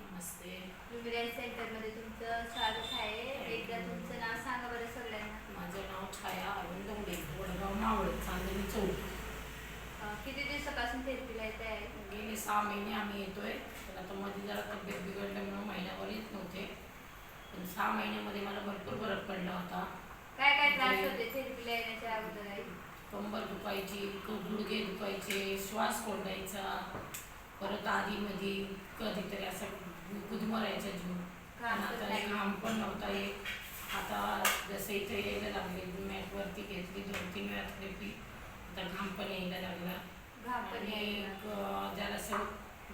नमस्ते. लुमिनारी सेंटरमध्ये तुमचं स्वागत आहे. एकदा तुमचं नाव सांगा बरं सगळ्यांना. माझं नाव छाया अरविंद उडे, वडगाव मावळ, चांदणी चौक. किती दिवसापासून थेरपीला येत आहे? गेली 6 महिने आम्ही येतोय, पण आता मध्ये जरा तब्येत बिघडल्यामुळे महिन्याभर येत नव्हते. पण 6 महिन्यामध्ये मला भरपूर फरक पडला होता. काय काय त्रास होते थेरपीला येण्याच्या अगोदर आहे? कंबर दुखायची, गुडघे दुखायचे, श्वास कोंडायचा, परत आधीमध्ये कधीतरी असं गुदमरायचा जीव. पण आता घाम पण नव्हता येत. आता जसं इथे यायला लागले, मॅटवरती घेतली 2-3 वेळा थेरपी, आता घाम पण यायला लागला. आणि जरासं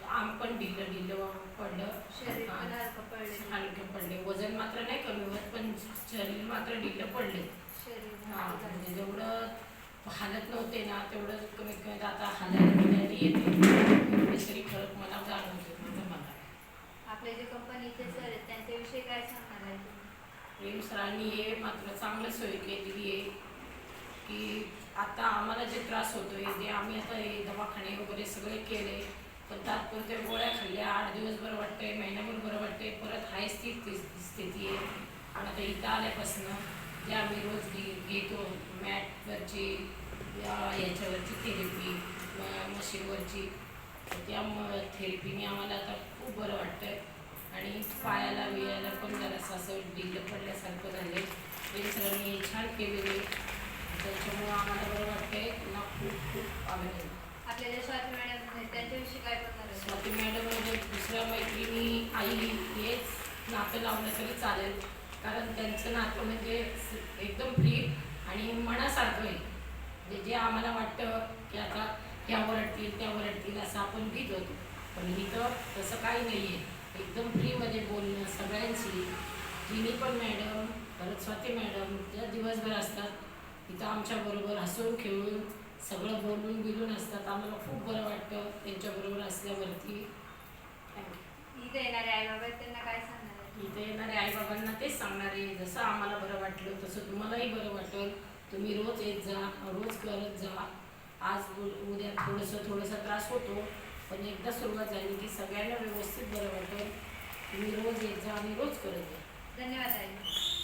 आंग पण ढिल्लं पडलं, शरीर पण हलकं पडले. हलकं पडले. वजन मात्र नाही कमी होत, पण शरीर मात्र ढिल्लं पडले. म्हणजे जेवढं हालत नव्हते ना, तेवढं कमीत कमी आता हालायला येते. तरी फरक मला जाणवतो मला. आपले जे कंपनीचे सर आहेत त्यांच्याविषयी काय सांगणार आहे तुम्ही? प्रेम सरांनी हे मात्र चांगलं सोय केलेली आहे की आता आम्हाला जे त्रास होतोय, जे आम्ही आता हे दवाखाने वगैरे सगळे केले, पण तात्पुरत्या गोळ्या खाल्ल्या, 8 दिवस बरं वाटतंय, महिनाभर बरं वाटतंय, परत हाय स्थिती आहे. आणि आता इथं आल्यापासून जे आम्ही रोज घेतो मॅटवरची याच्यावरची थेरपी, मशीनवरची, त्या थेरपीने आम्हाला आता खूप बरं वाटतंय. आणि पायाला बियाला पण जरासं असं ढिल्लं पडल्यासारखं झाले. प्रेम सरांनी हे छान केलेले, त्याच्यामुळं आम्हाला बरं वाटतंय. त्यांना खूप खूप आभार. आपल्याला स्वाती मॅडम आहेत त्यांच्याविषयी काय बोलणार? स्वाती मॅडम म्हणजे दुसऱ्या मैत्रिणी आई हेच नातं लावलं तरी चालेल, कारण त्यांचं नातं म्हणजे एकदम फ्री आणि मनासारखं आहे. म्हणजे जे आम्हाला वाटतं की आता ह्या वरडतील त्या वरडतील असं आपण भीत होतो, पण इथं तसं काही नाही आहे. एकदम फ्रीमध्ये बोलणं सगळ्यांशी. तिन्ही पण मॅडम, परत स्वाती मॅडम ज्या दिवसभर असतात तिथं आमच्याबरोबर हसून खेळून सगळं बोलून बिलून असतात. आम्हाला खूप बरं वाटतं त्यांच्याबरोबर असल्यावरती. थँक्यू. इथे येणारे आई बाबा त्यांना काय सांगणार आहे? इथे येणाऱ्या आईबाबांना तेच सांगणार आहे, जसं आम्हाला बरं वाटलं तसं तुम्हालाही बरं वाटेल. तुम्ही रोज येत जा, रोज करत जा. आज उद्या थोडंसं त्रास होतो, पण एकदा सुरुवात झाली की सगळ्यांना व्यवस्थित बरं वाटेल. तुम्ही रोज येत जा आणि रोज करत जा. धन्यवाद आई.